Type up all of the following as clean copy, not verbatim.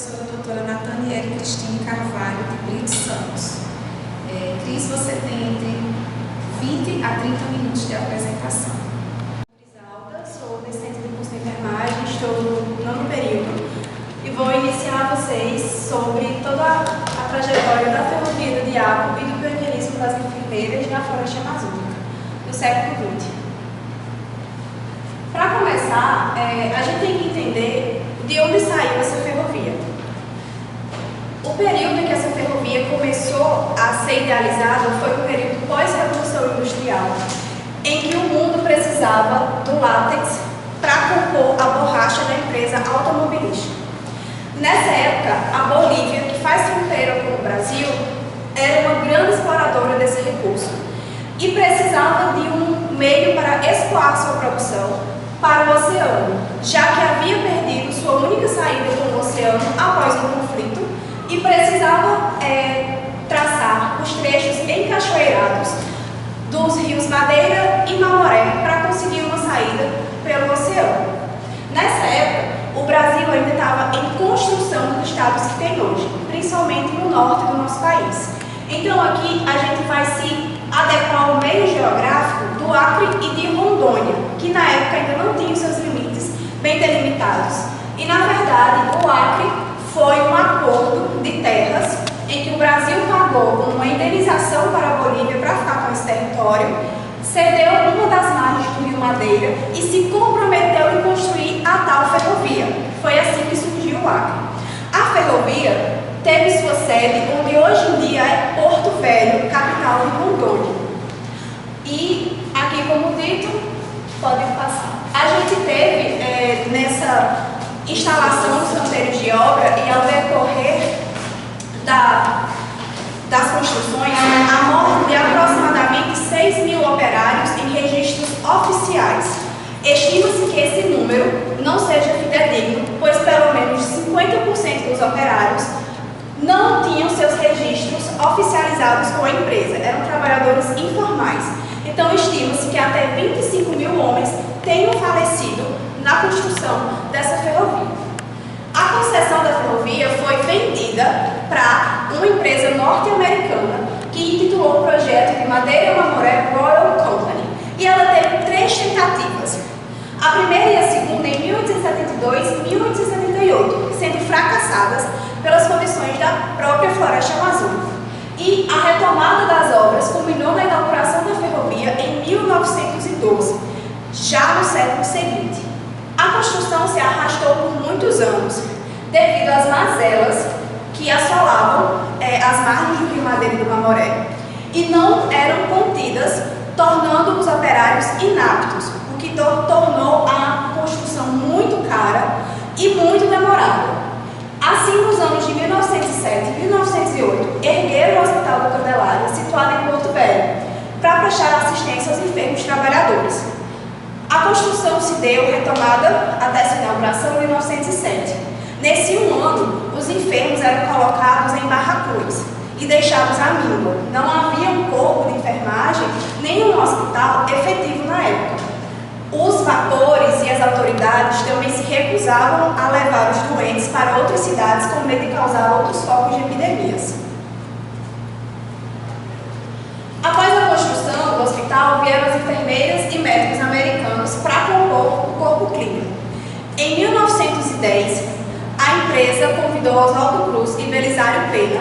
professora doutora Nathaniele Cristine Carvalho, de Brito Santos. Cris, você tem entre 20 a 30 minutos de apresentação. Grisalda, sou docente do curso de enfermagem, estou no 9º período e vou iniciar vocês sobre toda a trajetória da ferrovia do diabo e do pioneirismo das enfermeiras na floresta amazônica, no século XX. Para começar, a gente tem que entender de onde saiu essa ferrovia. O período em que essa ferrovia começou a ser idealizada foi o período pós-revolução industrial, em que o mundo precisava do látex para compor a borracha da empresa automobilística. Nessa época, a Bolívia, que faz fronteira com o Brasil, era uma grande exploradora desse recurso e precisava de um meio para escoar sua produção para o oceano, já que havia perdido sua única saída com o oceano após o conflito e precisava traçar os trechos encachoeirados dos rios Madeira e Mamoré para conseguir uma saída pelo oceano. Nessa época, o Brasil ainda estava em construção dos estados que tem hoje, principalmente no norte do nosso país. Então aqui a gente vai se adequar ao meio geográfico do Acre e de Rondônia, que na época ainda não tinha os seus limites bem delimitados. E na verdade o Acre foi um acordo de terras em que o Brasil pagou uma indenização para a Bolívia para ficar com esse território, cedeu uma das margens do Rio Madeira e se comprometeu em construir a tal ferrovia. Foi assim que surgiu o Acre. A ferrovia teve sua sede onde hoje em dia é Porto Velho, capital de Rondônia. E aqui, como dito, podem passar. A gente teve nessa instalação dos canteiros de obra e ao decorrer das construções, a morte de aproximadamente 6.000 operários em registros oficiais. Estima-se que esse número não seja fidedigno, pois pelo menos 50% dos operários não tinham seus registros oficializados com a empresa, eram trabalhadores informais. Então, estima-se que até 25.000 homens tenham falecido na construção dessa ferrovia. A concessão da ferrovia foi vendida para uma empresa norte-americana que intitulou o projeto de Madeira Mamoré Royal Company. E ela teve 3 tentativas. A primeira e a segunda em 1872 e 1878, sendo fracassadas pelas condições da própria floresta amazônica. E a retomada das obras culminou na inauguração da ferrovia em 1912, já no século seguinte. A construção se arrastou por muitos anos, devido às mazelas que assolavam as margens do Rio Madeira e do Mamoré, e não eram contidas, tornando os operários inaptos, o que tornou a construção muito cara e muito demorada. Assim, nos anos de 1907 e 1908, ergueram o Hospital da Candelária, situado em Porto Velho, para prestar assistência aos enfermos trabalhadores. A construção se deu retomada até sua inauguração em 1907. Nesse ano, os enfermos eram colocados em barracões e deixados à míngua. Não havia um corpo de enfermagem nem um hospital efetivo na época. Os vapores e as autoridades também se recusavam a levar os doentes para outras cidades com medo de causar outros focos de epidemias. Após a construção do hospital, vieram as enfermeiras e médicos americanos para compor o corpo clínico. Em 1910, a empresa convidou Oswaldo Cruz e Belisário Pena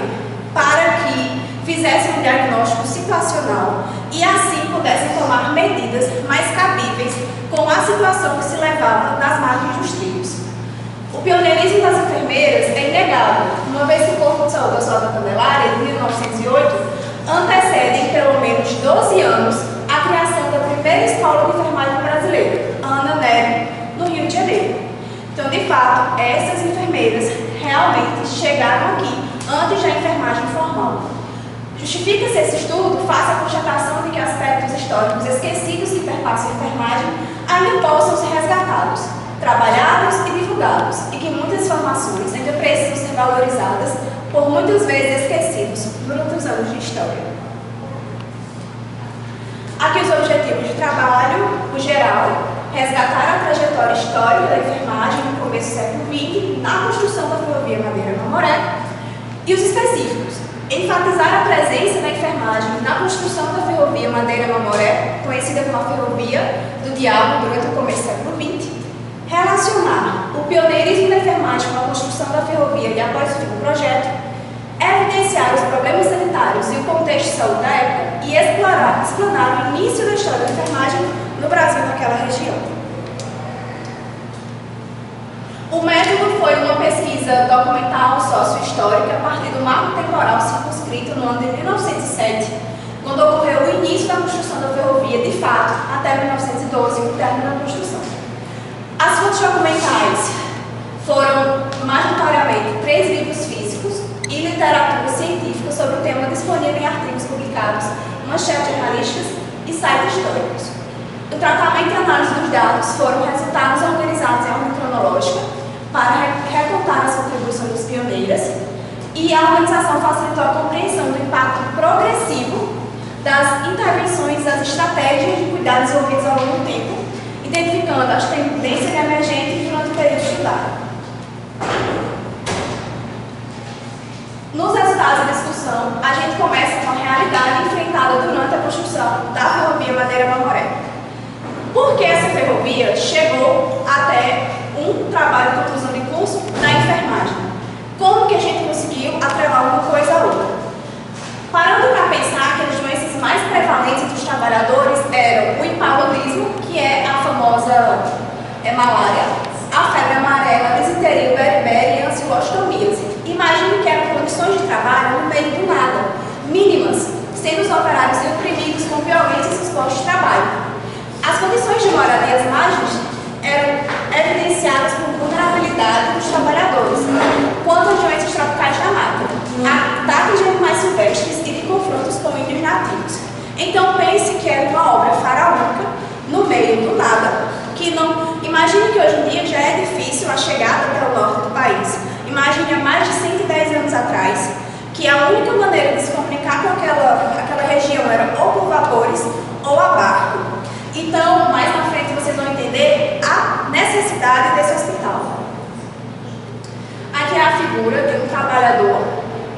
para que fizessem um diagnóstico situacional e assim pudessem tomar medidas mais cabíveis com a situação que se levava nas margens dos rios. O pioneirismo das enfermeiras é inegável, uma vez que o Corpo de Saúde do Hospital da Candelária, de 1908, antecede em pelo menos 12 anos a criação da primeira escola de enfermagem brasileira, Ana Nery, no Rio de Janeiro. Então, de fato, essas enfermeiras realmente chegaram aqui antes da enfermagem formal. Justifica-se esse estudo face à constatação de que aspectos históricos esquecidos que perpassam a enfermagem ainda possam ser resgatados, trabalhados e divulgados, e que muitas informações ainda precisam ser valorizadas, por muitas vezes esquecidos durante os anos de história. Aqui os objetivos de trabalho, o geral, resgatar a trajetória histórica da enfermagem no começo do século XX, na construção da ferrovia Madeira-Mamoré, e os específicos. Enfatizar a presença da enfermagem na construção da ferrovia Madeira-Mamoré, conhecida como a Ferrovia do Diabo durante o começo do século XX. Relacionar o pioneirismo da enfermagem com a construção da ferrovia e após o fim do projeto. Evidenciar os problemas sanitários e o contexto de saúde da época e explanar o início da história da enfermagem no Brasil naquela região. O método foi uma pesquisa documental sócio-histórica a partir do marco temporal circunscrito no ano de 1907, quando ocorreu o início da construção da ferrovia de fato, até 1912, o término da construção. As fontes documentais foram, majoritariamente, 3 livros físicos e literatura científica sobre o tema disponível em artigos publicados, manchetes jornalísticas e sites históricos. O tratamento e análise dos dados foram resultados organizados em ordem cronológica para recontar as contribuições dos pioneiras, e a organização facilitou a compreensão do impacto progressivo das intervenções e das estratégias de cuidado desenvolvidas ao longo do tempo, identificando as tendências emergentes durante o período estudado. Nos resultados da discussão, a gente começa com a realidade enfrentada durante a construção da ferrovia Madeira-Mamoré. Por que essa ferrovia chegou até um trabalho de conclusão de curso da enfermagem? Como que a gente conseguiu atrelar uma coisa a outra? Parando para pensar que as doenças mais prevalentes dos trabalhadores eram o impaludismo, que é a famosa malária, a febre amarela, a disenteria, o beriberi e a ancilostomíase. Imagine que eram condições de trabalho no meio do nada, mínimas, sendo os operários reprimidos com violências nos postos de trabalho. As condições de moradia às margens eram evidenciadas por vulnerabilidade dos trabalhadores, quanto às doenças tropicais da mata, ataques de animais silvestres e de confrontos com índios nativos. Então pense que era uma obra faraônica, no meio do nada, que não... Imagine que hoje em dia já é difícil a chegada até o norte do país. Imagine há mais de 110 anos atrás, que a única maneira de se comunicar com aquela região era ou por vapores ou a barco. Então, mais na frente vocês vão entender a necessidade desse hospital. Aqui é a figura de um trabalhador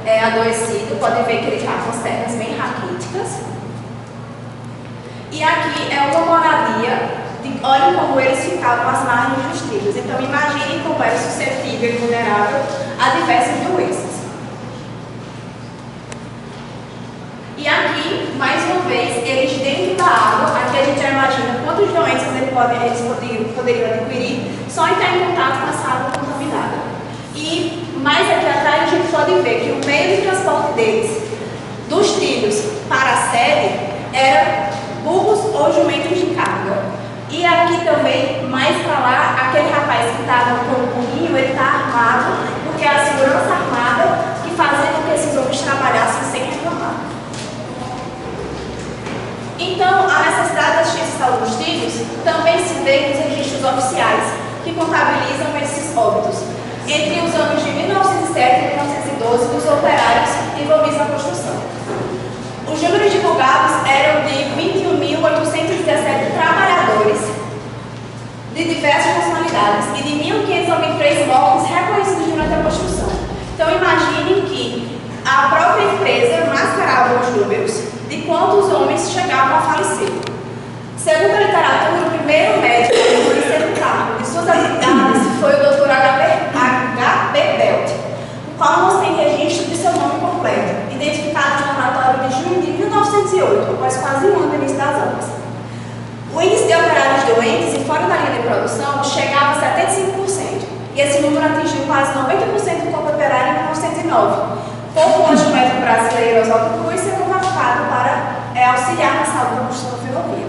adoecido, podem ver que ele está com as pernas bem raquíticas. E aqui é uma moradia, olhem como eles ficavam às margens dos trilhos. Então, imaginem como era suscetível e vulnerável a diversas doenças. E aqui, mais uma vez, eles dentro da água, aqui a gente já imagina quantas doenças eles poderiam adquirir só em estar em contato com essa água contaminada. E mais aqui atrás a gente pode ver que o meio de transporte deles, dos trilhos para a sede, era burros ou jumentos de carga. E aqui também, mais para lá, aquele rapaz que estava com o burrinho, ele está armado, porque é a segurança armada que fazia com que esses homens trabalhassem sem reclamar. Então, a necessidade da assistência de saúde dos trilhos também se vê nos registros oficiais, que contabilizam esses óbitos, entre os anos de 1907 e 1912 dos operários envolvidos na construção. Os números divulgados eram de 21.817 trabalhadores de diversas nacionalidades e de 1.593 mortes reconhecidos durante a construção. Então, imaginem que a própria empresa mascarava os números de quantos homens chegavam a falecer. Segundo a literatura, o primeiro médico a reconhecer o cargo de suas habilidades foi o Dr. H.B. Belt, o qual não tem registro de seu nome completo, identificado no relatório de junho de 1908, após quase um ano do início das obras. O índice de operários doentes e fora da linha de produção chegava a 75%, e esse número atingiu quase 90% do corpo operário em 1909. Pouco antes do médico brasileiro Oswaldo Cruz ser convocado para auxiliar na saúde da construção da ferrovia.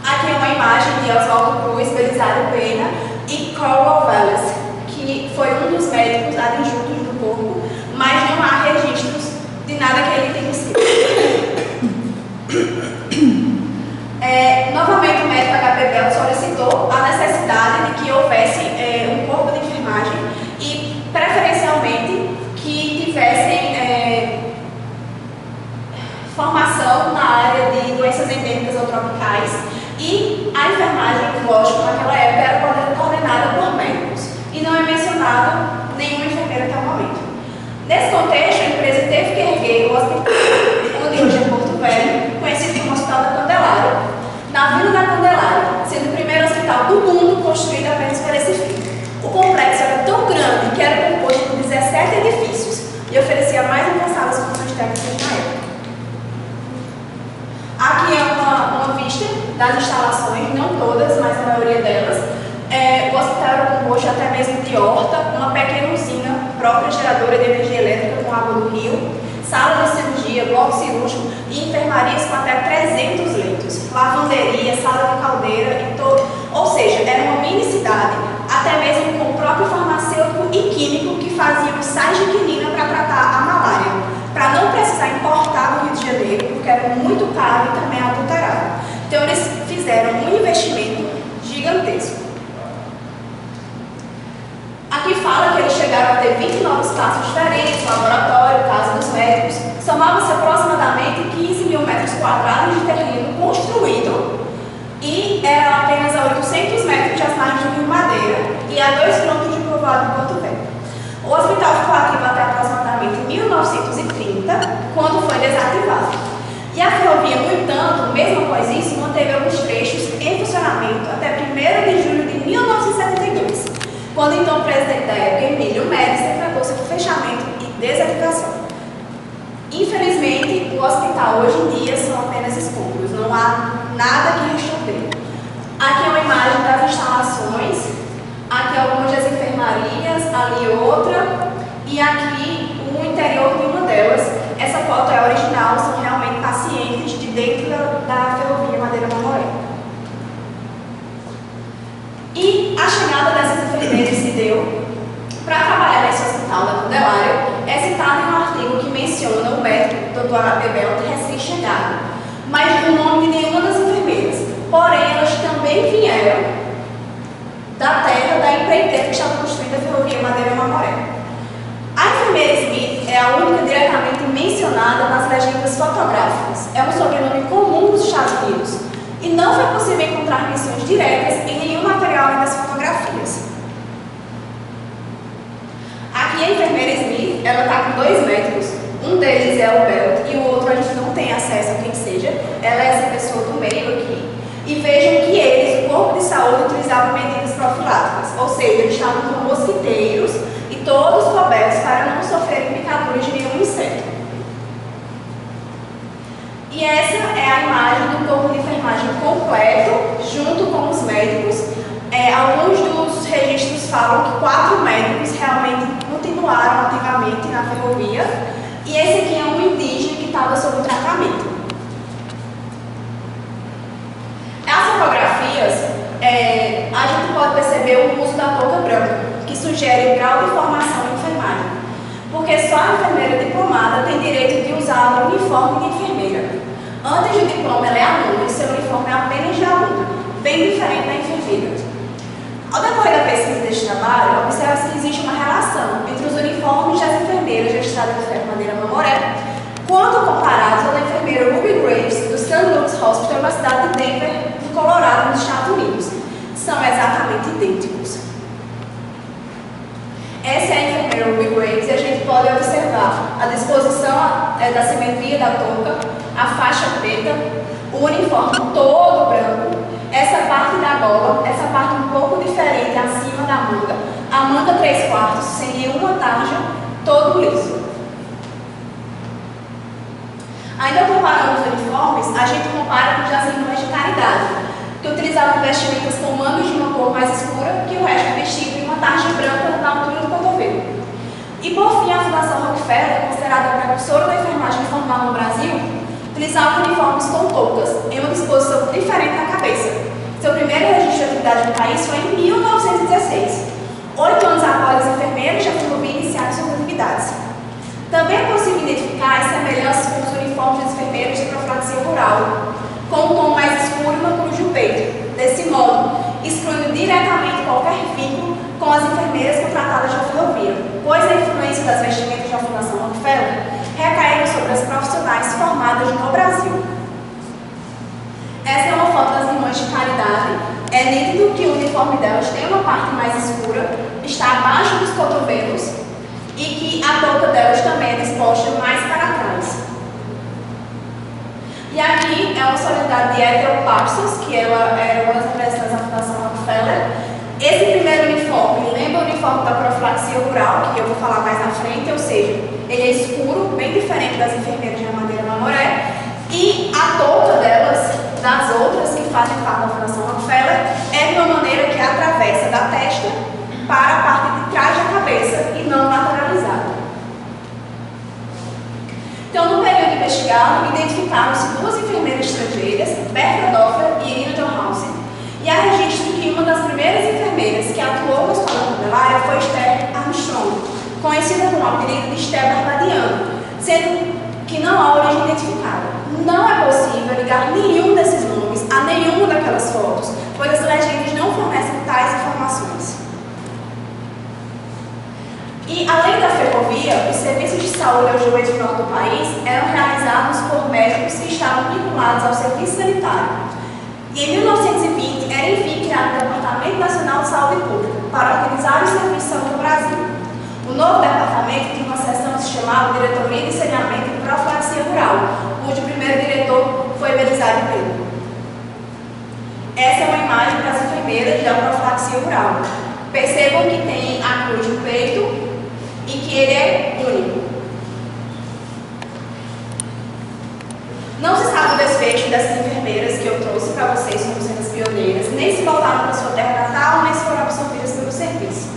Aqui é uma imagem de Oswaldo Cruz, Belisário Pena e Cornwall Wallace, que foi um dos médicos adjuntos do corpo, mas não há registros de nada que ele tenha sido. Novamente, o médico H.B. Belt solicitou a necessidade de que houvesse um corpo de enfermagem e, preferencialmente, que tivessem formação na área de doenças endêmicas ou tropicais, E a enfermagem, lógico, naquela época era coordenada por médicos. E não é mencionado nenhuma enfermeira até o momento. Nesse contexto, a empresa teve que erguer o hospital, onde hoje é Porto Velho, conhecido como Hospital da Candelária, na Vila da Candelária, sendo o primeiro hospital do mundo construído apenas para esse fim. O complexo era tão grande que era composto por 17 edifícios e oferecia mais avançadas funções técnicas na época. Aqui é uma vista das instalações, não todas, mas a maioria delas. O hospital era composto até mesmo de horta, uma pequena usina própria geradora de energia elétrica com água do rio, sala de cirurgia, bloco cirúrgico e enfermarias com até 300 leitos, lavanderia, sala de caldeira e todo. Ou seja, era uma mini cidade, até mesmo com o próprio farmacêutico e químico que faziam sais de quinina para tratar a malária, para não precisar importar do Rio de Janeiro, porque era muito caro e também adulterado. Então eles fizeram um investimento gigantesco. Aqui fala que eles chegaram a ter 29 espaços diferentes, laboratório, casa dos médicos, somava-se aproximadamente 15 mil metros quadrados de terreno construído e eram apenas a 800 metros das margens do Rio Madeira e a 2 quilômetros de povoado de Porto Velho. O hospital ficou ativo até aproximadamente 1930, quando foi desativado. E a ferrovia, no entanto, mesmo após isso, manteve alguns trechos em funcionamento até 1º de julho de 1972, quando então o presidente da época, Emílio Médici, decretou seu fechamento e desativação. Infelizmente, o hospital hoje em dia são apenas escombros, não há nada que restou dele. Aqui é uma imagem das instalações, aqui algumas das enfermarias, ali outra, e aqui o interior de uma delas. Essa foto é original, são realmente pacientes de dentro da ferrovia Madeira-Mamoré. E a chegada dessas enfermeiras se deu para trabalhar nesse hospital da Candelária. É citado em um artigo que menciona o médico Dr. H.P. Belt, recém-chegado, mas o nome de nenhuma das enfermeiras. Porém, elas também vieram da terra da empreiteira que estava construindo a ferrovia Madeira-Mamoré. A enfermeira Smith é a única diretamente mencionada nas legendas fotográficas. É um sobrenome comum nos Estados Unidos e não foi possível encontrar menções diretas em nenhum material das fotografias. Aqui a enfermeira Smith, ela está com 2 médicos, um deles é o Belt e o outro a gente não tem acesso a quem seja, ela é essa pessoa do meio aqui. E vejam que eles, o corpo de saúde, utilizavam medidas profiláticas, ou seja, eles estavam com mosquiteiros e todos cobertos para não sofrerem picaduras de nenhum inseto. E essa é a imagem do corpo de enfermagem completo, junto com os médicos. Alguns dos registros falam que 4 médicos realmente continuaram ativamente na ferrovia. E esse aqui é um indígena que estava sob tratamento. As fotografias, a gente pode perceber o uso da touca branca, que sugere o grau de formação em enfermagem. Porque só a enfermeira diplomada tem direito de usar o uniforme de enfermeira. Antes do diploma, ela é aluna e seu uniforme é apenas de aluna, bem diferente da enfermeira. Ao decorrer da pesquisa deste trabalho, observa-se que existe uma relação entre os uniformes das enfermeiras da Estrada de Ferro Madeira-Mamoré, quando comparados ao da enfermeira Ruby Graves, do St. Luke's Hospital, na cidade de Denver, no Colorado, nos Estados Unidos. São exatamente idênticos. Essa é a enfermeira Ruby Graves e a gente pode observar a disposição da simetria da touca, a faixa preta, o uniforme todo branco, essa parte da gola, essa parte um pouco diferente acima da manga, a manga 3/4 sem nenhuma tarja, todo liso. Ainda comparando os uniformes, a gente compara com os das irmãs de caridade, que utilizavam vestimentas com mangas de uma cor mais escura que o resto vestido em uma tarja branca na altura do cotovelo. E por fim, a Fundação Rockefeller, considerada a precursora da enfermagem formal no Brasil, utilizava uniformes com toucas, em uma disposição diferente na cabeça. Seu primeiro registro de atividade no país foi em 1916. 8 anos após, as enfermeiras já foram iniciaram suas atividades. Também é possível identificar as semelhanças com os uniformes das enfermeiras de profilaxia rural, com um tom mais escuro e uma cruz no peito. Desse modo, excluindo diretamente qualquer vínculo com as enfermeiras contratadas na ferrovia, pois a influência das vestimentas da Fundação Rockefeller recaiu sobre as profissionais formadas no Brasil. Essa é uma foto das irmãs instituições de caridade, é nítido que o uniforme delas tem uma parte mais escura, está abaixo dos cotovelos e que a touca delas também é disposta mais para trás. E aqui é uma solenidade de Ethel Parsons, que ela era uma das representantes da Fundação Rockefeller. Esse primeiro uniforme lembra o uniforme da profilaxia rural, que eu vou falar mais na frente, ou seja, ele é escuro, bem diferente das enfermeiras de Madeira Mamoré, e a touca delas, das outras que fazem parte da Fundação Rockefeller, é de uma maneira que atravessa da testa para a parte de trás da cabeça e não lateralizada. Então, no período investigado, identificaram-se duas enfermeiras estrangeiras, Berta Doffler e Irina Johansen, e há registro que uma das primeiras enfermeiras que atuou na Escola Candelária foi Esther Armstrong, conhecida com o apelido de Esther Barbadiano, sendo que não há origem identificada. Não é possível ligar nenhum desses nomes a nenhuma daquelas fotos, pois as legendas não fornecem tais informações. E, além da ferrovia, os serviços de saúde ao joelho do norte do país eram realizados por médicos que estavam vinculados ao serviço sanitário. E, em 1920, era, enfim, criado o Departamento Nacional de Saúde Pública para organizar os serviços de saúde no Brasil. O novo departamento tinha uma seção que se chamava Diretoria de Saneamento e Profilaxia Rural, cujo primeiro diretor foi Belisário Pedro. Essa é uma imagem das enfermeiras da profilaxia rural. Percebam que tem a cruz no peito e que ele é único. Não se sabe o desfecho dessas enfermeiras que eu trouxe para vocês como sendo as pioneiras, nem se voltaram para sua terra natal, nem se foram absorvidas pelo serviço.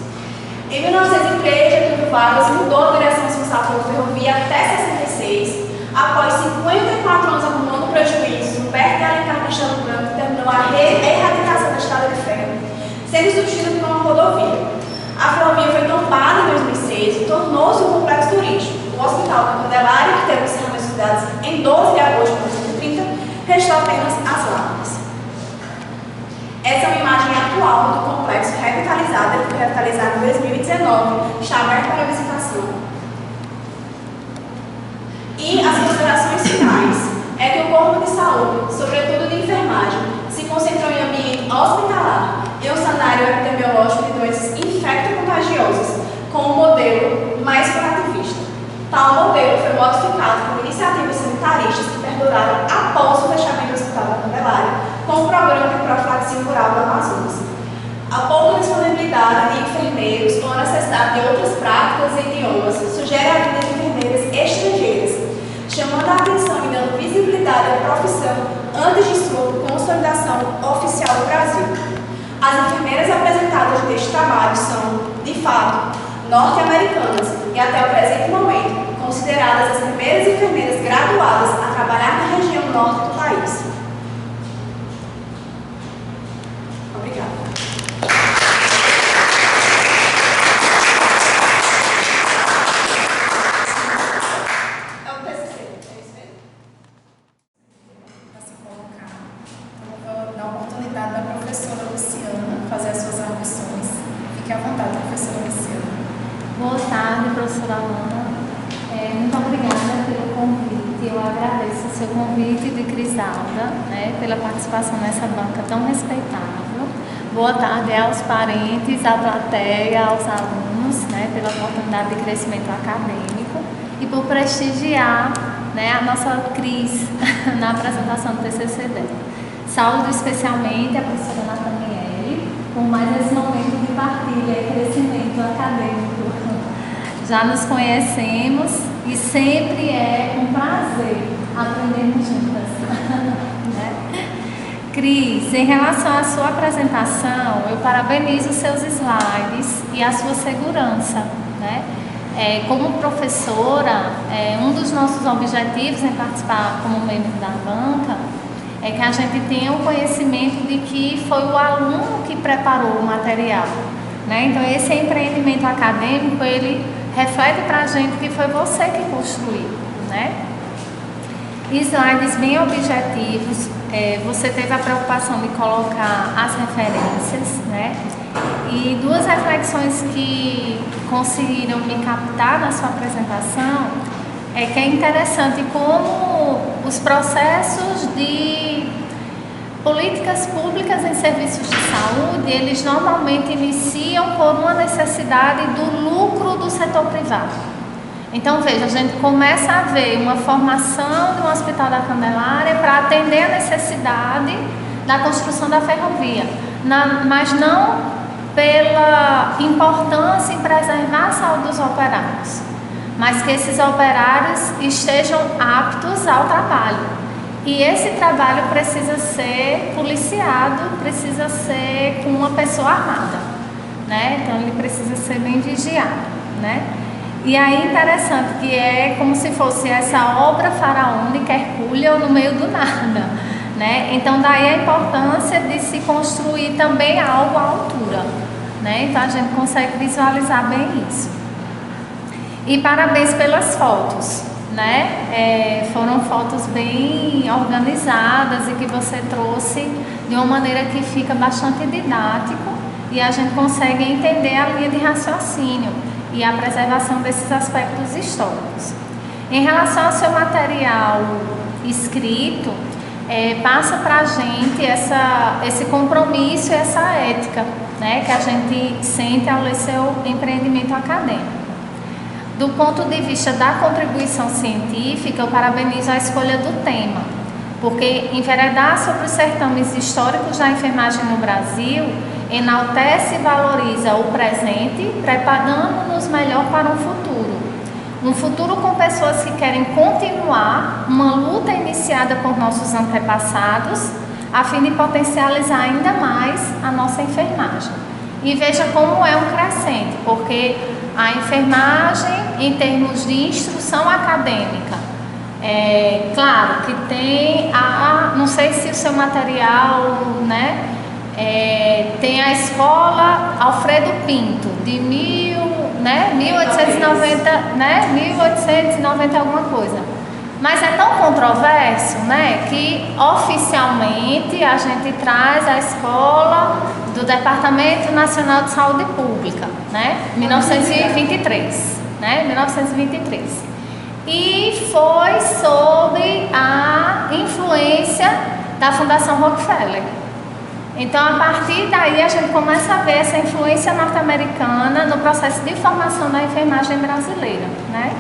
Em 1903, Getúlio Vargas mudou a direção responsável pela ferrovia até 66, após 54 anos acumulando prejuízos no perto de Alencar Castelo Branco, terminou a erradicação da estrada de ferro, sendo substituída por uma rodovia. A ferrovia foi tombada em 2006 e tornou-se um complexo turístico. O Hospital da Candelária, que teve encerramento de cidades em 12 de agosto de 1930, restou apenas as lápides. Essa é uma imagem atual do complexo revitalizado, ele foi revitalizado em 2019, está aberto para visitação. E as considerações finais é que o corpo de saúde, sobretudo de enfermagem, se concentrou em ambiente hospitalar e um cenário epidemiológico de doenças infecto-contagiosas, com um modelo mais proativista. Tal modelo foi modificado por iniciativas sanitaristas que perduraram após o fechamento do Hospital da Candelária, com o programa de profilaxia rural do Amazonas. A pouca disponibilidade de enfermeiros ou a necessidade de outras práticas e idiomas sugere a vinda de enfermeiras estrangeiras, chamando a atenção e dando visibilidade à profissão antes de sua consolidação oficial no Brasil. As enfermeiras apresentadas neste trabalho são, de fato, norte-americanas e, até o presente momento, consideradas as primeiras enfermeiras graduadas a trabalhar na região norte do país. Obrigada. É o TCC, é isso mesmo? Para se colocar. Então, eu vou dar a oportunidade da professora Luciana fazer as suas arguições. Fique à vontade, professora Luciana. Boa tarde, professora Alana. Muito obrigada pelo convite. Eu agradeço o seu convite de Crisalda, pela participação nessa banca tão respeitável. Boa tarde aos parentes, à plateia, aos alunos, pela oportunidade de crescimento acadêmico e por prestigiar a nossa Cris na apresentação do TCC dela. Saúdo especialmente a professora Nathaniele por mais esse momento de partilha e crescimento acadêmico. Já nos conhecemos e sempre é um prazer aprendermos juntas. Cris, em relação à sua apresentação, eu parabenizo os seus slides e a sua segurança. Como professora, um dos nossos objetivos em participar como membro da banca é que a gente tenha o conhecimento de que foi o aluno que preparou o material. Então, esse empreendimento acadêmico, ele reflete para a gente que foi você que construiu. Slides bem objetivos, você teve a preocupação de colocar as referências, e duas reflexões que conseguiram me captar na sua apresentação é que é interessante como os processos de Políticas públicas em serviços de saúde, eles normalmente iniciam por uma necessidade do lucro do setor privado. Então, veja, a gente começa a ver uma formação de um hospital da Candelária para atender a necessidade da construção da ferrovia, mas não pela importância em preservar a saúde dos operários, mas que esses operários estejam aptos ao trabalho. E esse trabalho precisa ser policiado, precisa ser com uma pessoa armada, né? Então ele precisa ser bem vigiado, né? E aí interessante que é como se fosse essa obra faraônica hercúlea no meio do nada, né? Então daí a importância de se construir também algo à altura, né? Então a gente consegue visualizar bem isso. E parabéns pelas fotos, né? Foram fotos bem organizadas e que você trouxe de uma maneira que fica bastante didático e a gente consegue entender a linha de raciocínio e a preservação desses aspectos históricos. Em relação ao seu material escrito, passa para a gente esse compromisso e essa ética, né, que a gente sente ao ler seu empreendimento acadêmico. Do ponto de vista da contribuição científica, eu parabenizo a escolha do tema, porque enveredar sobre os certames históricos da enfermagem no Brasil enaltece e valoriza o presente, preparando-nos melhor para um futuro. Um futuro com pessoas que querem continuar uma luta iniciada por nossos antepassados, a fim de potencializar ainda mais a nossa enfermagem. E veja como é um crescente, porque a enfermagem, em termos de instrução acadêmica, claro que tem não sei se o seu material, né, tem a escola Alfredo Pinto, de 1890, né, 1890 alguma coisa. Mas é tão controverso, né, que oficialmente a gente traz a escola do Departamento Nacional de Saúde Pública, né, 1923, né, 1923. E foi sob a influência da Fundação Rockefeller. Então, a partir daí, a gente começa a ver essa influência norte-americana no processo de formação da enfermagem brasileira, né?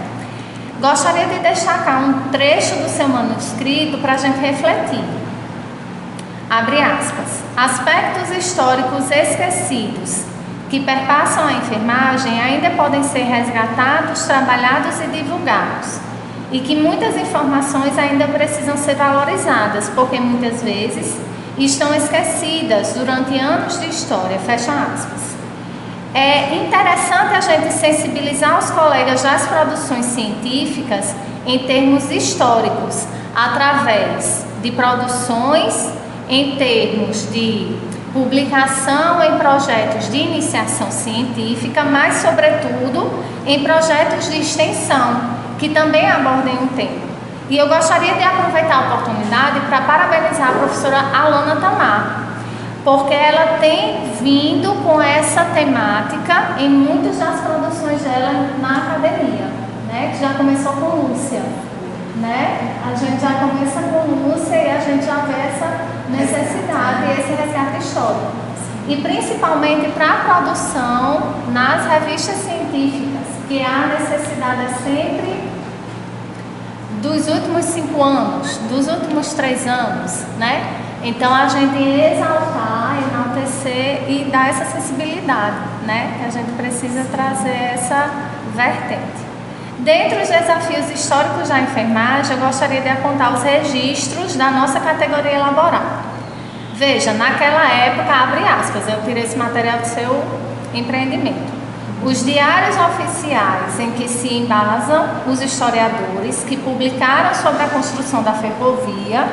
Gostaria de destacar um trecho do seu manuscrito para a gente refletir. Abre aspas. Aspectos históricos esquecidos que perpassam a enfermagem ainda podem ser resgatados, trabalhados e divulgados. E que muitas informações ainda precisam ser valorizadas, porque muitas vezes estão esquecidas durante anos de história. Fecha aspas. É interessante a gente sensibilizar os colegas das produções científicas em termos históricos, através de produções em termos de publicação em projetos de iniciação científica, mas sobretudo em projetos de extensão, que também abordem um tema. E eu gostaria de aproveitar a oportunidade para parabenizar a professora Alana Tamar, porque ela tem vindo com essa temática em muitas das produções dela na academia, né? Que já começou com Lúcia, né? A gente já começa com Lúcia e a gente já vê essa necessidade e esse resgate histórico. E principalmente para a produção nas revistas científicas, que a necessidade é sempre dos últimos 5 anos, dos últimos 3 anos, né? Então a gente exaltar, enaltecer e dar essa sensibilidade, né? Que a gente precisa trazer essa vertente. Dentre os desafios históricos da enfermagem, eu gostaria de apontar os registros da nossa categoria laboral. Veja, naquela época, abre aspas, eu tirei esse material do seu empreendimento. Os diários oficiais em que se embasam os historiadores que publicaram sobre a construção da ferrovia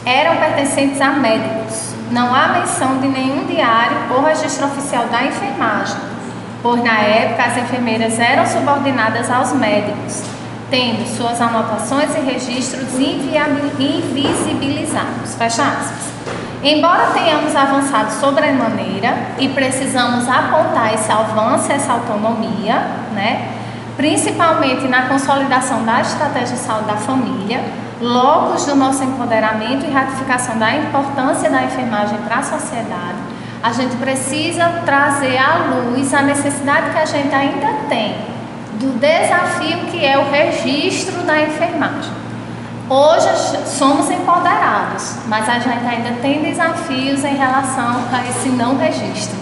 eram pertencentes a médicos. Não há menção de nenhum diário ou registro oficial da enfermagem, pois na época as enfermeiras eram subordinadas aos médicos, tendo suas anotações e registros invisibilizados. Fecha aspas. Embora tenhamos avançado sobremaneira e precisamos apontar esse avanço, essa autonomia, né? Principalmente na consolidação da estratégia de saúde da família, locos do nosso empoderamento e ratificação da importância da enfermagem para a sociedade, a gente precisa trazer à luz a necessidade que a gente ainda tem do desafio que é o registro da enfermagem. Hoje somos empoderados, mas a gente ainda tem desafios em relação a esse não registro,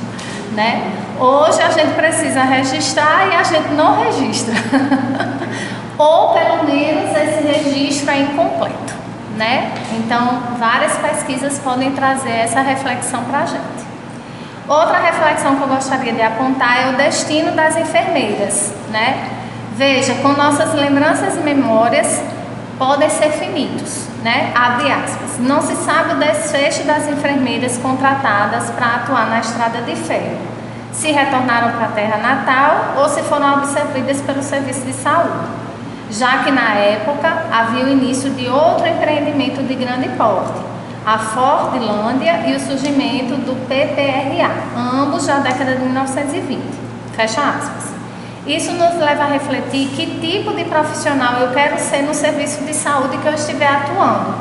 né? Hoje a gente precisa registrar e a gente não registra, ou pelo menos esse registro é incompleto, né? Então, várias pesquisas podem trazer essa reflexão para a gente. Outra reflexão que eu gostaria de apontar é o destino das enfermeiras, né? Veja, com nossas lembranças e memórias podem ser finitos, né? Abre aspas. Não se sabe o desfecho das enfermeiras contratadas para atuar na Estrada de Ferro, se retornaram para a terra natal ou se foram absorvidas pelo serviço de saúde, já que na época havia o início de outro empreendimento de grande porte, a Fordlândia e o surgimento do PPRA, ambos da década de 1920. Fecha aspas. Isso nos leva a refletir que tipo de profissional eu quero ser no serviço de saúde que eu estiver atuando.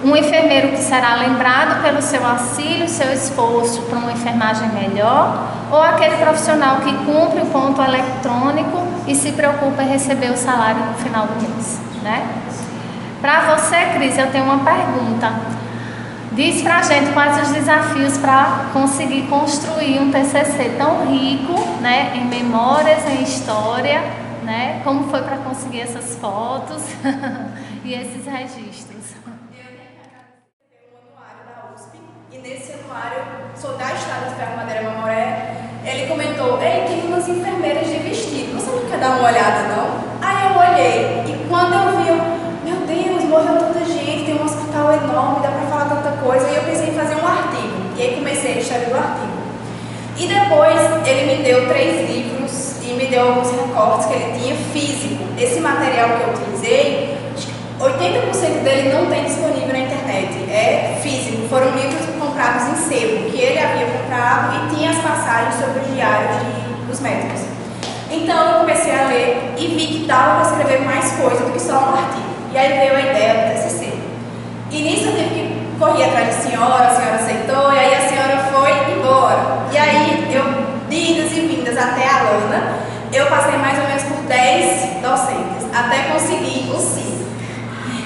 Um enfermeiro que será lembrado pelo seu auxílio, seu esforço para uma enfermagem melhor, ou aquele profissional que cumpre o ponto eletrônico e se preocupa em receber o salário no final do mês, né? Para você, Cris, eu tenho uma pergunta. Diz pra gente quais os desafios para conseguir construir um TCC tão rico, né, em memórias, em história, né? Como foi para conseguir essas fotos e esses registros? Eu tenho que agradecer o anuário da USP, e nesse anuário, sou da Estrada de Ferro Madeira Mamoré, ele comentou: ei, tem umas enfermeiras de vestido, você não quer dar uma olhada não? Aí eu olhei, e quando eu vi, meu Deus, morreu tanta gente, tem um hospital enorme, dá pra falar tanta coisa, e eu pensei em fazer um artigo, e aí comecei a história do artigo. E depois ele me deu 3 livros e me deu alguns recortes que ele tinha físico. Esse material que eu utilizei, 80% dele não tem disponível na internet, é físico, foram livros comprados em sebo, que ele havia comprado e tinha as passagens sobre os diários dos médicos. Então eu comecei a ler e vi que dava para escrever mais coisa do que só um artigo. E aí veio a ideia do TCC. E nisso eu tive que correr atrás da senhora, a senhora aceitou, e aí a senhora foi embora. E aí eu, de idas e vindas até a Lana, eu passei mais ou menos por 10 docentes, até conseguir o CIS,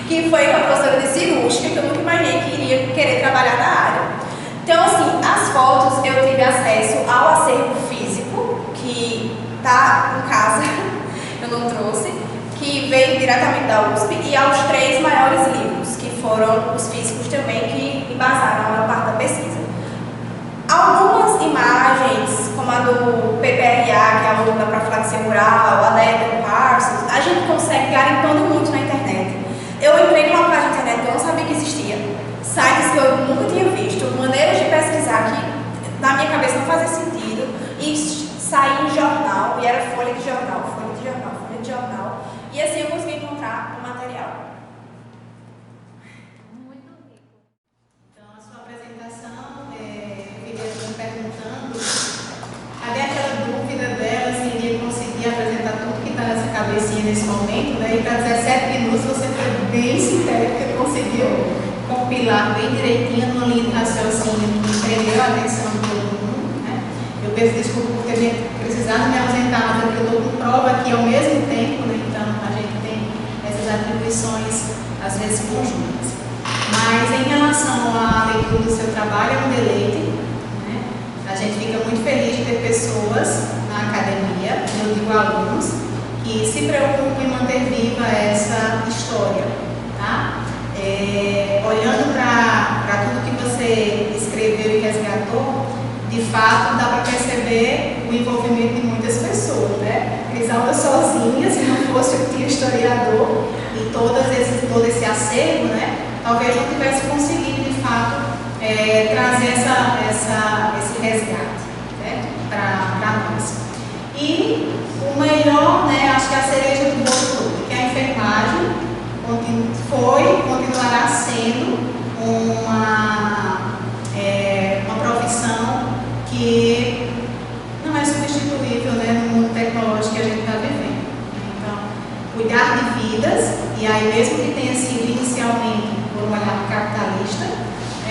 que foi com a professora de cirúrgica, que eu nunca imaginei que iria querer trabalhar na área. Então, assim, as fotos eu tive acesso ao acervo físico, que está em casa, eu não trouxe, que veio diretamente da USP, e aos 3 maiores livros, que foram os físicos também, que embasaram a maior parte da pesquisa. Algumas imagens, como a do PPRA, que é a aluna da profilaxia mural, a da Ethel Parsons, a gente consegue garimpando muito na internet. Eu entrei numa página de internet que eu não sabia que existia, sites que eu nunca tinha visto, maneiras de pesquisar que na minha cabeça não fazia sentido, e saí em jornal, e era folha de jornal, folha de jornal, folha de jornal, e assim eu consegui encontrar o material. Muito rico. Então, a sua apresentação, eu queria estar perguntando, cadê aquela dúvida dela se iria conseguir apresentar tudo que está nessa cabecinha nesse momento, né? E para 17 minutos você foi bem sintética, conseguiu compilar bem direitinho numa linha de raciocínio que prendeu a atenção de todo mundo, né? Eu peço desculpa por ter precisado me ausentar, mas eu estou com prova aqui ao mesmo tempo, né? Então a gente tem essas atribuições às vezes conjuntas. Mas em relação à leitura do seu trabalho, é um deleite, né? A gente fica muito feliz de ter pessoas na academia, eu digo alunos, que se preocupam em manter viva essa história, tá? Olhando para tudo que você escreveu e resgatou, de fato dá para perceber o envolvimento de muitas pessoas, né? Crisalda sozinha, se não fosse o tio historiador e todo esse acervo, né? Talvez não tivesse conseguido de fato trazer esse resgate, né? Para nós. E o melhor, né? Acho que a cereja do bolo todo, que é a enfermagem continuará sendo uma profissão que não é substituível, né, no mundo tecnológico que a gente está vivendo. Então, cuidar de vidas, e aí mesmo que tenha sido inicialmente vista.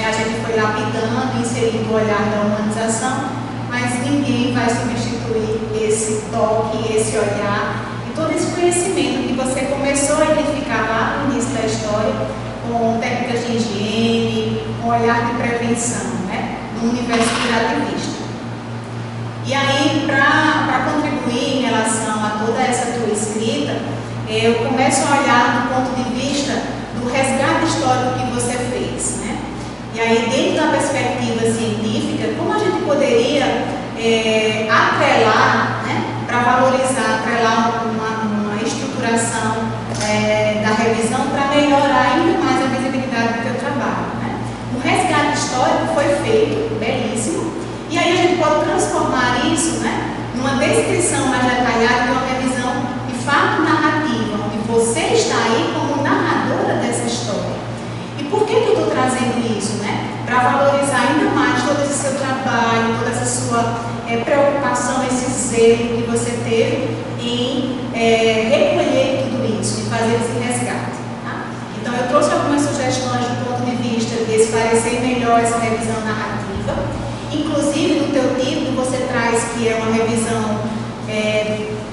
A gente foi lapidando, inserindo o olhar da humanização, mas ninguém vai substituir esse toque, esse olhar e todo esse conhecimento que você começou a identificar lá no início da história, com técnicas de higiene, com olhar de prevenção, né, no universo curativista. E aí, para contribuir em relação a toda essa tua escrita, eu começo a olhar do ponto de vista do resgate histórico que você fez, né? E aí, dentro da perspectiva científica, como a gente poderia atrelar, né, para valorizar, atrelar uma estruturação da revisão para melhorar ainda mais a visibilidade do teu trabalho, né? O resgate histórico foi feito, belíssimo, e aí a gente pode transformar isso, né, numa descrição mais detalhada de uma revisão de fato narrativa, onde você está aí como narradora dessa história. E por que eu estou trazendo isso, né? Para valorizar ainda mais todo esse seu trabalho, toda essa sua preocupação, esse zelo que você teve em recolher tudo isso, em fazer esse resgate. Tá? Então eu trouxe algumas sugestões do ponto de vista de esclarecer melhor essa revisão narrativa. Inclusive, no teu título, você traz que é uma revisão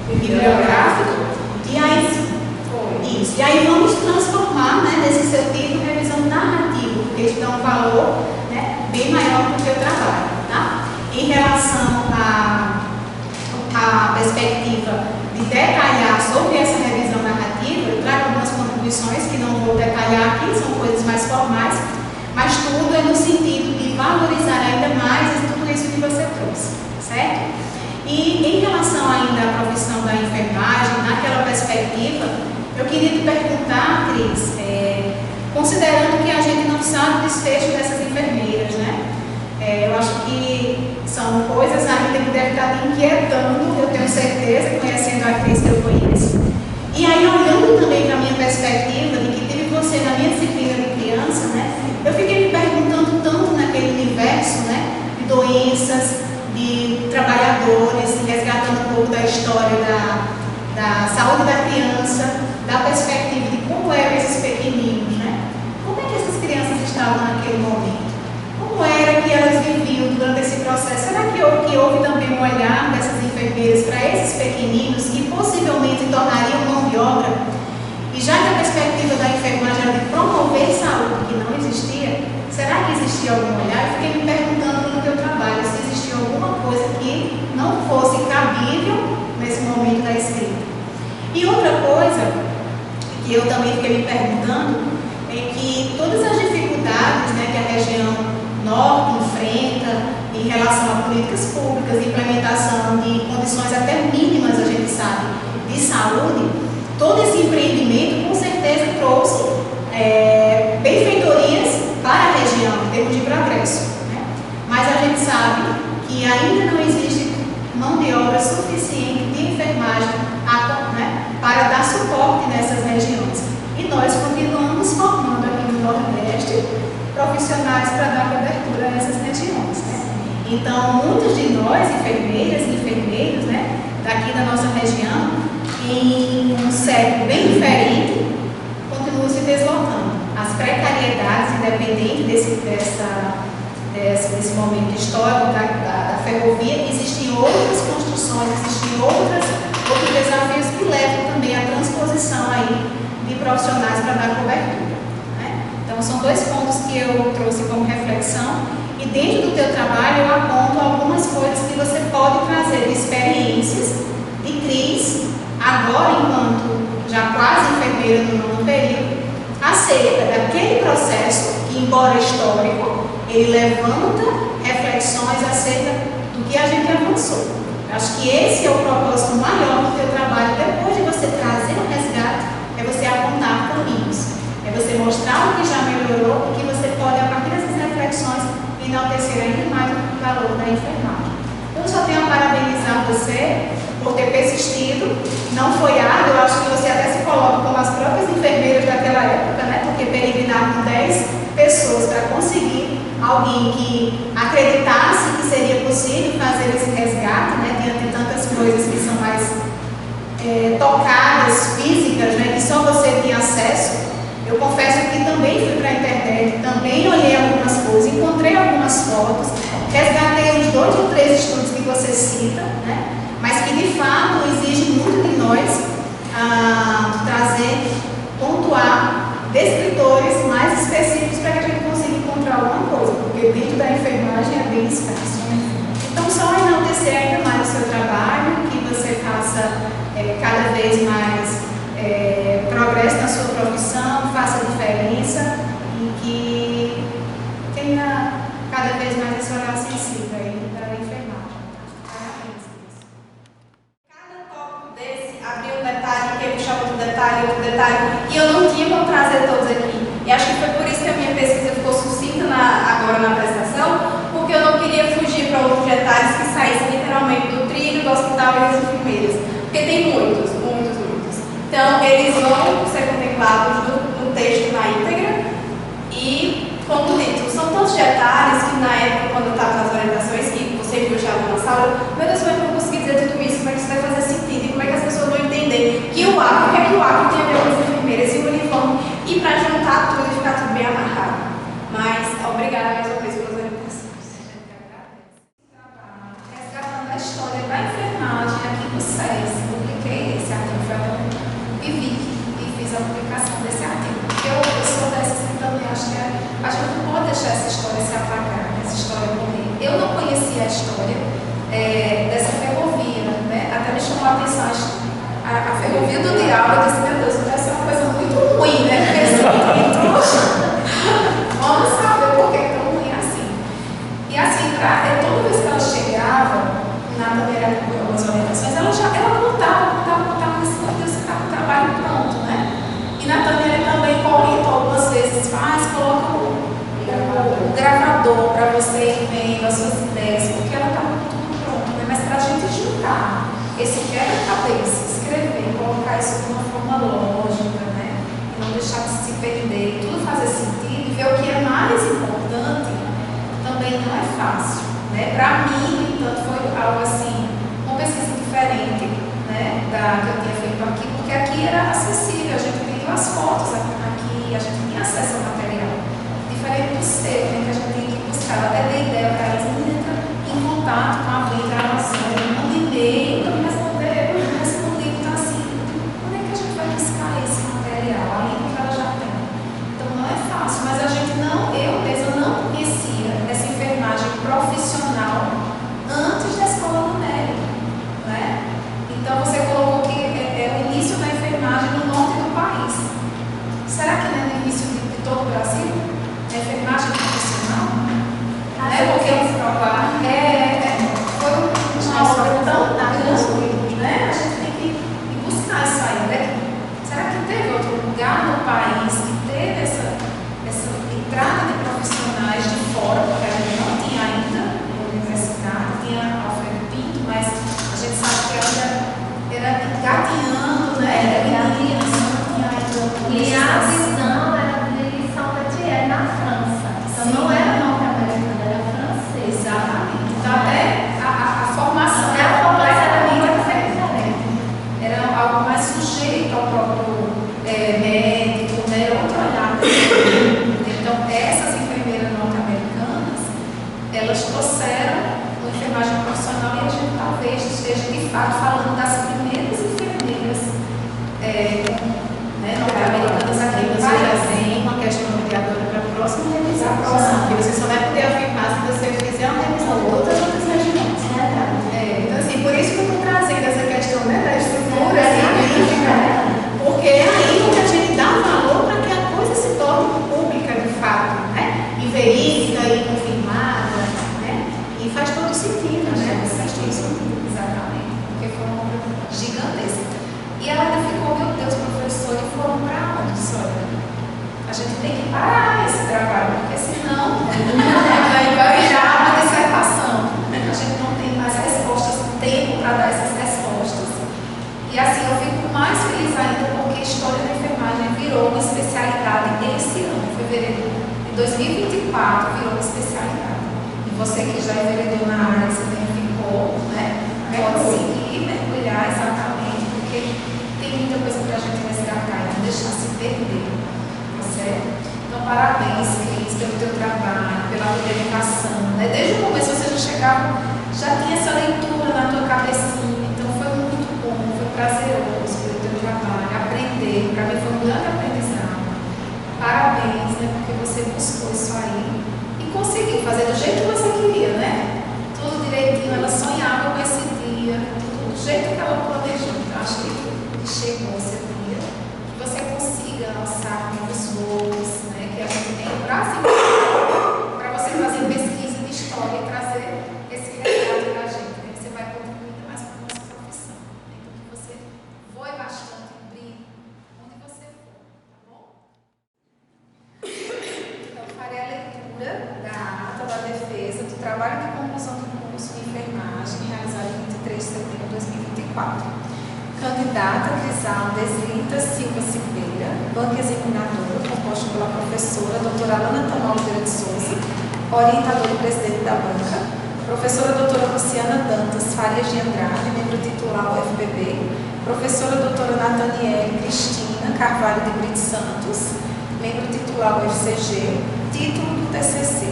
bibliográfica. E aí vamos transformar, né, nesse seu título em revisão narrativa, porque isso dá um valor, né, bem maior para o teu trabalho. Tá? Em relação à perspectiva de detalhar sobre essa revisão narrativa, eu trago algumas contribuições que não vou detalhar aqui, são coisas mais formais, mas tudo é no sentido de valorizar ainda mais tudo isso que você trouxe, certo? E em relação ainda à profissão da enfermagem, naquela perspectiva, eu queria te perguntar, Cris, considerando que a gente não sabe o desfecho dessas enfermeiras, né? Eu acho que são coisas ainda que devem estar te inquietando, eu tenho certeza, conhecendo a Cris que eu conheço. E aí, olhando também para a minha perspectiva, de que tive você na minha disciplina de criança, né? Eu fiquei me perguntando tanto naquele universo, né, de doenças, de trabalhadores, resgatando um pouco da história da saúde da criança, da perspectiva de como eram esses pequeninos, né? Como é que essas crianças estavam naquele momento? Como era que elas viviam durante esse processo? Será que houve também um olhar dessas enfermeiras para esses pequeninos que possivelmente se tornariam mão de obra? E já que a perspectiva da enfermagem era de promover saúde, que não existia, será que existia algum olhar? Eu fiquei me perguntando no teu trabalho se existia alguma coisa que não fosse cabível nesse momento da escrita. E outra coisa que eu também fiquei me perguntando é que todas as dificuldades, né, que a região norte enfrenta em relação a políticas públicas, implementação de condições até mínimas, a gente sabe, de saúde, todo esse empreendimento com certeza trouxe benfeitorias para a região em termos de progresso, né? Mas a gente sabe que ainda não existe mão de obra suficiente de enfermagem para dar suporte nessas regiões. E nós continuamos formando aqui no Nordeste profissionais para dar cobertura a essas regiões, né? Então, muitos de nós, enfermeiras e enfermeiros, né, daqui da nossa região, em um século bem diferente, continuam se deslocando. As precariedades, independente desse momento histórico da ferrovia, existem outras construções, existem outros desafios que levam também à transposição aí de profissionais para dar cobertura, né? Então, são dois pontos que eu trouxe como reflexão. E dentro do teu trabalho eu aponto algumas coisas que você pode trazer de experiências de Cris, agora enquanto já quase enfermeira no nono período, acerca daquele processo que, embora histórico, ele levanta reflexões acerca do que a gente avançou. Eu acho que esse é o propósito maior do teu trabalho, depois de você trazer um resgate, é você apontar caminhos, é você mostrar o que já melhorou e que você pode, a partir dessas reflexões, enaltecer ainda mais o valor da enfermagem. Eu só tenho a parabenizar você por ter persistido, não foi árduo, eu acho que você até se coloca como as próprias enfermeiras daquela época, né? Porque peregrinar com 10 pessoas para conseguir alguém que acreditasse que seria possível fazer esse resgate, né? Diante de tantas coisas que são mais tocadas, físicas, né? Que só você tinha acesso. Eu confesso que também fui para a internet, também olhei algumas fotos, resgatei os 2 ou 3 estudos que você cita, né? Mas que de fato exige muito de nós trazer, pontuar descritores mais específicos para que a gente consiga encontrar alguma coisa, porque dentro da enfermagem é bem escasso. Então, só enaltecer ainda mais o seu trabalho, que você faça cada vez mais progresso na sua profissão, faça diferença e que tenha cada vez mais esse olhar sensível aí da enfermagem. Parabéns. Cada tópico desse abria um detalhe, que puxava outro detalhe, e eu não tinha como trazer todos aqui. E acho que foi por isso que a minha pesquisa ficou sucinta agora na apresentação, porque eu não queria fugir para outros detalhes que saíssem literalmente do trilho, do hospital e das enfermeiras. Porque tem muitos. Então, eles vão ser contemplados no texto na íntegra e, como dito, são tantos detalhes que na época, quando eu estava nas orientações, que você viu já na sala, meu Deus, como é que eu vou conseguir dizer tudo isso? Como é que isso vai fazer sentido? E como é que as pessoas vão entender que o que é que o acro tem a ver com as enfermeiras e o uniforme, e para juntar tudo e ficar tudo bem amarrado. Mas, obrigada mais uma vez pelas orientações. Resgatando a história da enfermagem aqui no SES, publiquei esse artigo e fiz a publicação desse artigo, porque eu sou dessas que também acho que a gente não pode deixar essa história se apagar, essa história morrer. Eu não conhecia a história dessa ferrovia, né? Até me chamou a atenção a ferrovia do diabo. Eu disse, meu Deus, deve ser uma coisa muito ruim, né? Porque vamos saber por que é tão ruim assim. E assim, toda vez que ela chegava na maneira de algumas orientações, ela contava o trabalho pronto, né? E Nathaniel também orientou algumas vezes, coloca o gravador para você ir vendo as suas ideias, porque ela estava tudo pronto, né? Mas para a gente juntar esse quebra-cabeça, escrever, colocar isso de uma forma lógica, né? E não deixar de se perder, tudo fazer sentido e ver o que é mais importante, também não é fácil, né? Para mim, no entanto, foi algo assim, uma pesquisa diferente, né, da que eu tinha feito aqui, porque aqui era acessível, a gente pediu as fotos aqui, a gente tinha acesso ao material. Diferente do seu, né, que a gente tem que buscar. Eu até dei ideia para elas, entra em contato com alguém da relação, manda e-mail, não me respondi, então assim, onde é que a gente vai buscar esse material? Além do que ela já tem. Então não é fácil, mas a gente eu mesma não conhecia essa enfermagem profissional antes da escola do médico, né? Então você colocou que é o início da enfermagem no norte do país. Será que não é no início de todo o Brasil? A enfermagem profissional? Porque foi uma obra tão grande, né? A gente tem que ir buscar isso aí, né? Será que teve outro lugar no país que teve essa entrada de profissionais de fora, porque a gente não tinha ainda na universidade, tinha Alfredo Pinto, mas a gente sabe que era engatinhando, né? E a visão era de São Petier na França. Então não era norte-americana, era francesa. Exatamente. Então até a formação era completamente diferente. Era algo mais sujeito ao próprio médico, né? Outro olhar. Então essas enfermeiras norte-americanas, elas trouxeram uma enfermagem profissional e a gente talvez esteja de fato falando das primeiras enfermeiras norte-americanas aqui no Você já país. tem uma questão mediadora para a próxima revisão, porque você só vai poder afirmar se você fizer uma revisão de todas as outras regiões. Então, assim, por isso que eu estou trazendo essa questão, né, da estrutura científica, porque é aí que a gente dá valor para que a coisa se torne pública de fato, né, e verídica e confirmada, né, e faz todo sentido, né, faz todo sentido. Exatamente, porque foi uma obra gigantesca. E ela ainda ficou, meu Deus, professor, e foram para onde, senhora? A gente tem que parar esse trabalho, porque senão vai virar uma dissertação. A gente não tem mais respostas, tempo para dar essas respostas. E assim, eu fico mais feliz ainda porque a história da enfermagem virou uma especialidade esse ano, em fevereiro de 2024, virou uma especialidade. E você que já enveredou na área, que você ficou, né, pode seguir, mergulhar exatamente, porque tem muita coisa para a gente resgatar e não deixar se perder, tá certo? Então, parabéns, Cris, pelo teu trabalho, pela tua dedicação. orientação, né? Desde o começo você já chegava, já tinha essa leitura na tua cabecinha, então foi muito bom, foi prazeroso pelo teu trabalho, aprender, para mim foi um grande aprendizado. Parabéns, né? Porque você buscou isso aí e conseguiu fazer do jeito que você queria, né? Tudo direitinho, ela sonhava com esse dia, tudo do jeito que ela planejou. Então acho que chegou esse dia, que você consiga alçar novos voos, né? Que a gente tem para você fazer pesquisa de história e trazer esse relato da gente, né? Você vai contribuir ainda mais para a nossa profissão, né? Então que você voe bastante, brilhe onde você for, tá bom? Então farei a leitura da ata da defesa do trabalho de conclusão do curso de enfermagem realizado em 23 de setembro de 2024. Candidata Crisalda Eslita Silva Silveira, banca examinadora, composta pela professora doutora Alana Tanol Oliveira de Souza, orientadora e presidente da banca, professora doutora Luciana Dantas Farias de Andrade, membro titular UFPB, professora doutora Nathaniele Cristina Carvalho de Brito Santos, membro titular UFCG, título do TCC,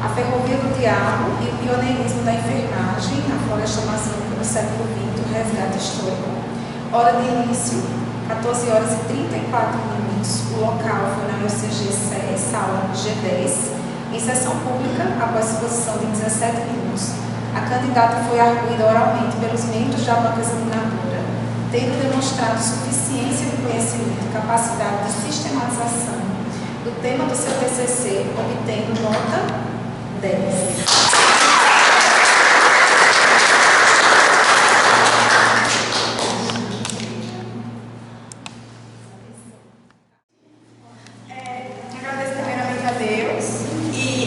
a Ferrovia do Diabo e o Pioneirismo da Enfermagem na Floresta Amazônica no século XX, resgate histórico. Hora de início, 14 horas e 34 minutos. O local foi na UCG SE, sala G10. Em sessão pública, após exposição de 17 minutos, a candidata foi arguída oralmente pelos membros da banca examinadora, tendo demonstrado suficiência de conhecimento e capacidade de sistematização do tema do seu TCC, obtendo nota 10.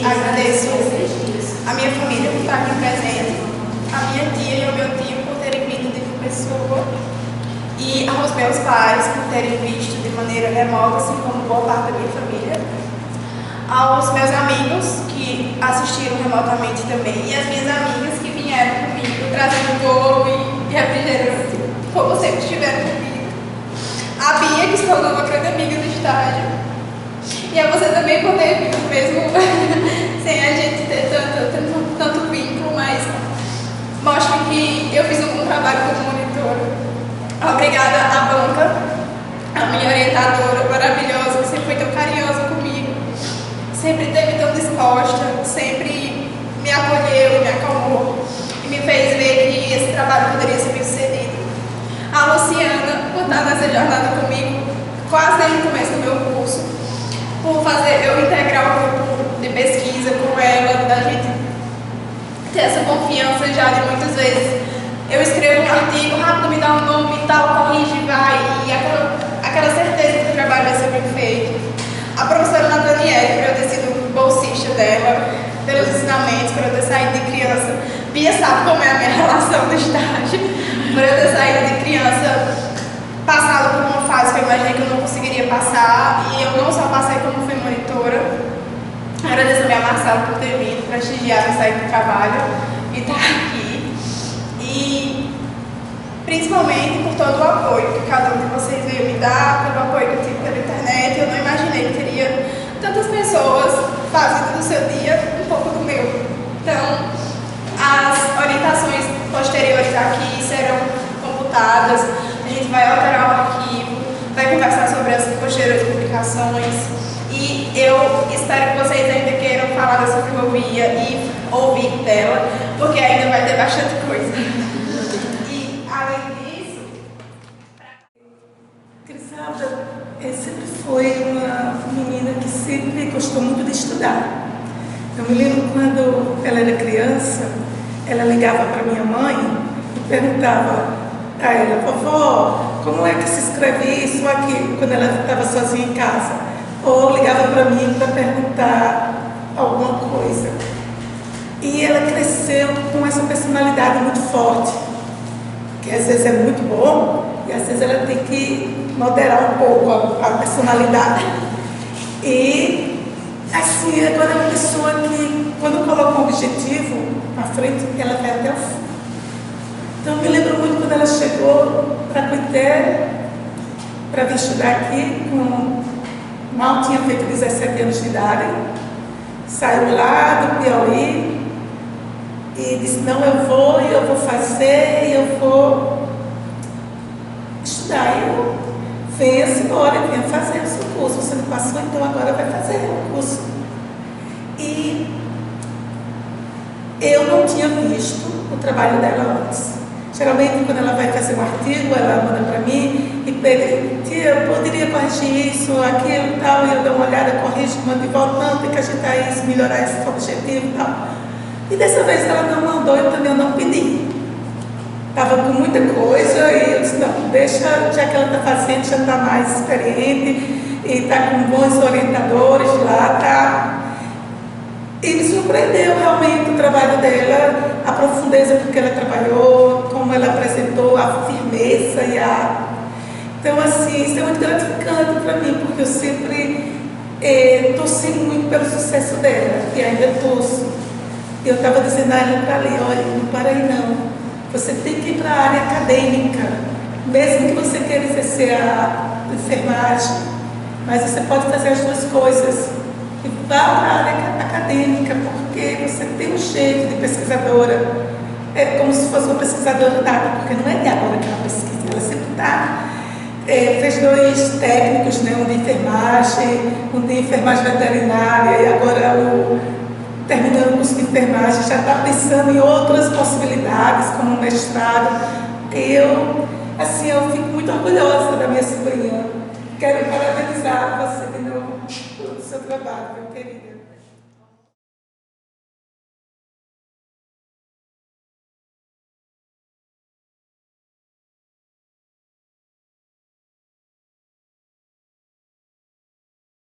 Agradeço a minha família por estar aqui presente, a minha tia e o meu tio por terem vindo de uma pessoa e aos meus pais por terem visto de maneira remota, assim como boa parte da minha família, aos meus amigos que assistiram remotamente também e as minhas amigas que vieram comigo trazendo bolo e refrigerante, como sempre estiveram comigo, a Bia, que se tornou uma grande amiga do estágio, e a você também por ter vindo mesmo sem a gente ter tanto vínculo, mas mostra que eu fiz um bom trabalho como monitora. Obrigada à banca, a minha orientadora maravilhosa, que sempre foi tão carinhosa comigo, sempre esteve tão disposta, sempre me acolheu, me acalmou e me fez ver que esse trabalho poderia ser bem sucedido. A Luciana, por estar nessa jornada comigo, quase desde o começo do meu curso, por fazer eu integrar o grupo de pesquisa com ela, da gente ter essa confiança já de muitas vezes. Eu escrevo um artigo, rápido me dá um nome e tal, corrige, vai, e aquela certeza que o trabalho vai ser bem feito. A professora Nathaniele, por eu ter sido bolsista dela, pelos ensinamentos, por eu ter saído de criança. Bia sabe como é a minha relação do estágio, por eu ter saído de criança, passado por uma fase que eu imaginei que eu não conseguiria passar, e eu não só passei como fui monitora. Agradeço também a Marcela por ter vindo, prestigiar e sair do trabalho e estar aqui. E principalmente por todo o apoio que cada um de vocês veio me dar, pelo apoio que eu tive pela internet. Eu não imaginei que teria tantas pessoas fazendo do seu dia um pouco do meu. Então, as orientações posteriores aqui serão computadas. A gente vai alterar o arquivo, vai conversar sobre as posteriores publicações e eu espero que vocês ainda queiram falar dessa ferrovia e ouvir dela, porque ainda vai ter bastante coisa. E além disso, Crisalda sempre foi uma menina que sempre gostou muito de estudar. Eu me lembro quando ela era criança, ela ligava para minha mãe e perguntava a ela: vovó, como é que se escreve isso ou aquilo, quando ela estava sozinha em casa. Ou ligava para mim para perguntar alguma coisa. E ela cresceu com essa personalidade muito forte, que às vezes é muito bom e às vezes ela tem que moderar um pouco a personalidade. E assim, agora é uma pessoa que, quando coloca um objetivo na frente, ela vai até o fim. Então, eu me lembro muito quando ela chegou para Cuité, para vir estudar aqui, mal tinha feito 17 anos de idade, saiu lá do Piauí e disse, não, eu vou fazer, e eu vou estudar. E eu, venha senhora, venha fazer o seu curso. Você não passou, então agora vai fazer o curso. E eu não tinha visto o trabalho dela antes. Geralmente, quando ela vai fazer um artigo, ela manda para mim e pede, tia, eu poderia corrigir isso, aquilo e tal, e eu dou uma olhada, corrijo, mando de volta, não, tem que ajeitar isso, melhorar esse objetivo e tal. E dessa vez ela não mandou, eu também não pedi. Estava com muita coisa e eu disse, não, deixa, já que ela está fazendo, já está mais experiente e está com bons orientadores lá, tá? E me surpreendeu realmente o trabalho dela, a profundeza com que ela trabalhou, como ela apresentou, a firmeza e a... Então, assim, isso é muito gratificante para mim, porque eu sempre torci muito pelo sucesso dela, e ainda torço. E eu estava dizendo a ela para ali, olha, não para aí não. Você tem que ir para a área acadêmica, mesmo que você queira exercer a enfermagem, mas você pode fazer as duas coisas. E vá para a área acadêmica, porque você tem um jeito de pesquisadora, é como se fosse uma pesquisadora nata, porque não é de agora que ela pesquisa, ela sempre está. Fez 2 técnicos, né, um de enfermagem, um de enfermagem veterinária, e agora terminando o curso de enfermagem, já está pensando em outras possibilidades, como um mestrado. Eu fico muito orgulhosa da minha sobrinha. Quero parabenizar você de novo pelo seu trabalho, meu querida.